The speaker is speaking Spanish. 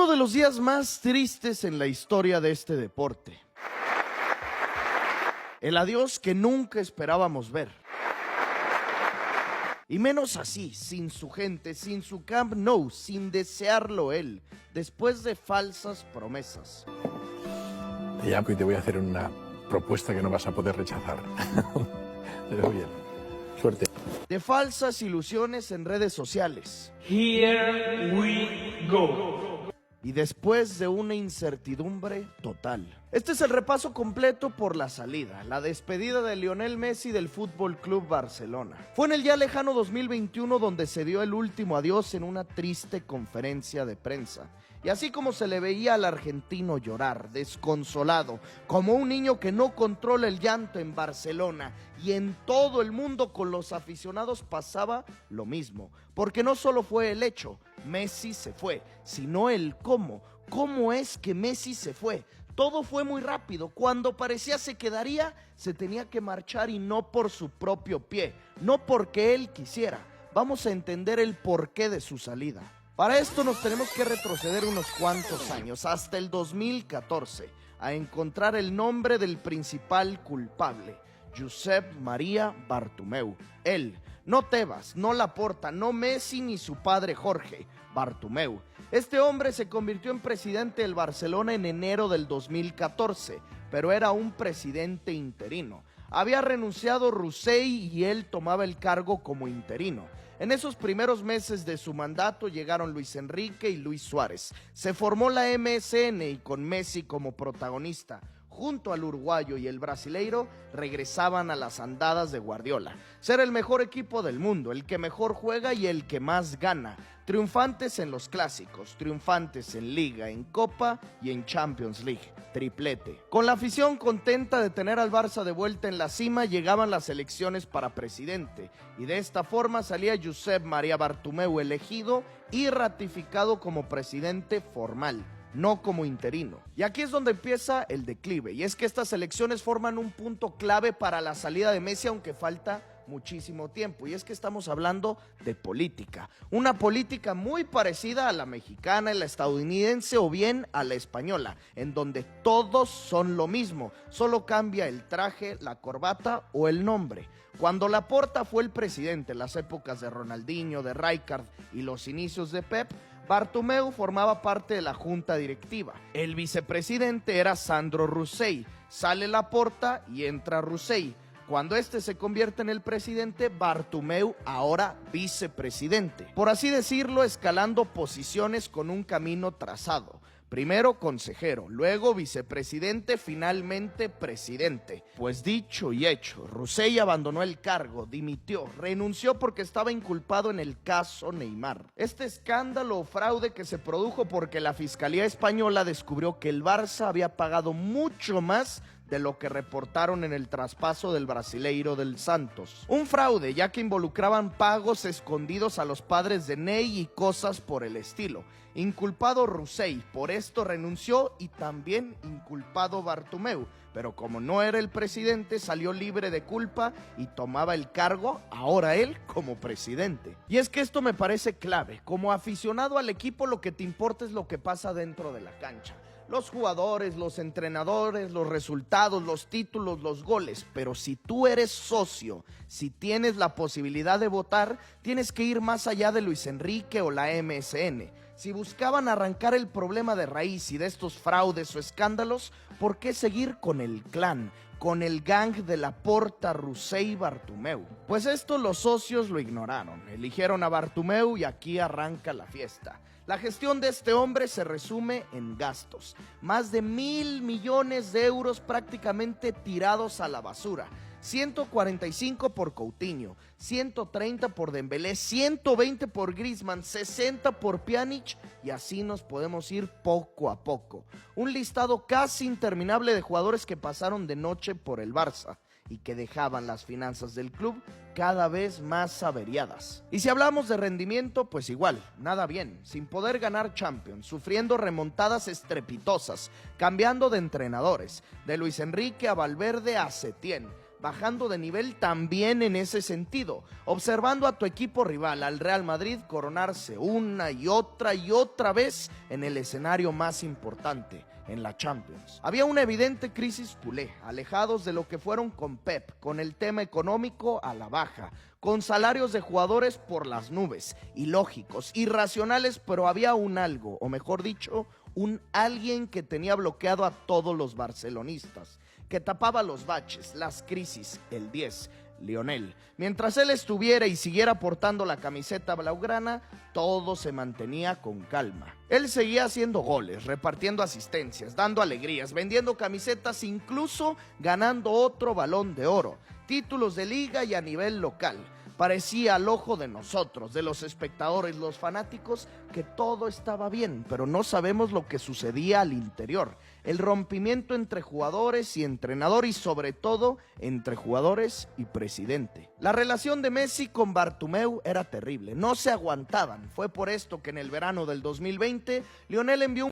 Uno de los días más tristes en la historia de este deporte. El adiós que nunca esperábamos ver. Y menos así, sin su gente, sin su Camp Nou, sin desearlo él, después de falsas promesas. Te llamo y te voy a hacer una propuesta que no vas a poder rechazar. Te veo bien. Suerte. De falsas ilusiones en redes sociales. Here we go. Y después de una incertidumbre total. Este es el repaso completo por la salida, la despedida de Lionel Messi del Fútbol Club Barcelona. Fue en el ya lejano 2021 donde se dio el último adiós en una triste conferencia de prensa. Y así como se le veía al argentino llorar, desconsolado, como un niño que no controla el llanto en Barcelona, y en todo el mundo con los aficionados pasaba lo mismo. Porque no solo fue el hecho, Messi se fue, sino el cómo. ¿Cómo es que Messi se fue? Todo fue muy rápido. Cuando parecía se quedaría, se tenía que marchar y no por su propio pie, no porque él quisiera. Vamos a entender el porqué de su salida. Para esto nos tenemos que retroceder unos cuantos años, hasta el 2014, a encontrar el nombre del principal culpable, Josep Maria Bartomeu. Él, no Tebas, no Laporta, no Messi ni su padre Jorge, Bartomeu. Este hombre se convirtió en presidente del Barcelona en enero del 2014, pero era un presidente interino. Había renunciado Rossell y él tomaba el cargo como interino. En esos primeros meses de su mandato llegaron Luis Enrique y Luis Suárez. Se formó la MSN y con Messi como protagonista, junto al uruguayo y el brasileiro, regresaban a las andadas de Guardiola. Ser el mejor equipo del mundo, el que mejor juega y el que más gana. Triunfantes en los clásicos, triunfantes en Liga, en Copa y en Champions League. Triplete. Con la afición contenta de tener al Barça de vuelta en la cima, llegaban las elecciones para presidente. Y de esta forma salía Josep Maria Bartomeu elegido y ratificado como presidente formal, no como interino. Y aquí es donde empieza el declive, y es que estas elecciones forman un punto clave para la salida de Messi, aunque falta muchísimo tiempo, y es que estamos hablando de política, una política muy parecida a la mexicana, a la estadounidense o bien a la española, en donde todos son lo mismo, solo cambia el traje, la corbata o el nombre. Cuando Laporta fue el presidente en las épocas de Ronaldinho, de Rijkaard y los inicios de Pep, Bartomeu formaba parte de la junta directiva. El vicepresidente era Sandro Rossell. Sale Laporta y entra Rossell. Cuando este se convierte en el presidente, Bartomeu ahora vicepresidente. Por así decirlo, escalando posiciones con un camino trazado. Primero consejero, luego vicepresidente, finalmente presidente. Pues dicho y hecho, Rossell abandonó el cargo, dimitió, renunció porque estaba inculpado en el caso Neymar. Este escándalo o fraude que se produjo porque la Fiscalía Española descubrió que el Barça había pagado mucho más de lo que reportaron en el traspaso del brasileiro del Santos. Un fraude, ya que involucraban pagos escondidos a los padres de Ney y cosas por el estilo. Inculpado Rossell, por esto renunció, y también inculpado Bartomeu, pero como no era el presidente, salió libre de culpa y tomaba el cargo, ahora él, como presidente. Y es que esto me parece clave. Como aficionado al equipo, lo que te importa es lo que pasa dentro de la cancha. Los jugadores, los entrenadores, los resultados, los títulos, los goles. Pero si tú eres socio, si tienes la posibilidad de votar, tienes que ir más allá de Luis Enrique o la MSN. Si buscaban arrancar el problema de raíz y de estos fraudes o escándalos, ¿por qué seguir con el clan, con el gang de Laporta, Rossell y Bartomeu? Pues esto los socios lo ignoraron, eligieron a Bartomeu y aquí arranca la fiesta. La gestión de este hombre se resume en gastos, más de 1.000 millones de euros prácticamente tirados a la basura. 145 por Coutinho, 130 por Dembélé, 120 por Griezmann, 60 por Pjanic, y así nos podemos ir poco a poco. Un listado casi interminable de jugadores que pasaron de noche por el Barça y que dejaban las finanzas del club cada vez más averiadas. Y si hablamos de rendimiento, pues igual, nada bien, sin poder ganar Champions, sufriendo remontadas estrepitosas, cambiando de entrenadores, de Luis Enrique a Valverde a Setién, bajando de nivel también en ese sentido, observando a tu equipo rival, al Real Madrid, coronarse una y otra vez en el escenario más importante, en la Champions. Había una evidente crisis culé, alejados de lo que fueron con Pep, con el tema económico a la baja, con salarios de jugadores por las nubes, ilógicos, irracionales, pero había un algo, o mejor dicho, un alguien que tenía bloqueado a todos los barcelonistas, que tapaba los baches, las crisis, el 10, Lionel. Mientras él estuviera y siguiera portando la camiseta blaugrana, todo se mantenía con calma. Él seguía haciendo goles, repartiendo asistencias, dando alegrías, vendiendo camisetas, incluso ganando otro Balón de Oro, títulos de liga y a nivel local. Parecía al ojo de nosotros, de los espectadores, los fanáticos, que todo estaba bien, pero no sabemos lo que sucedía al interior. El rompimiento entre jugadores y entrenador y sobre todo entre jugadores y presidente. La relación de Messi con Bartomeu era terrible, no se aguantaban. Fue por esto que en el verano del 2020 Lionel envió un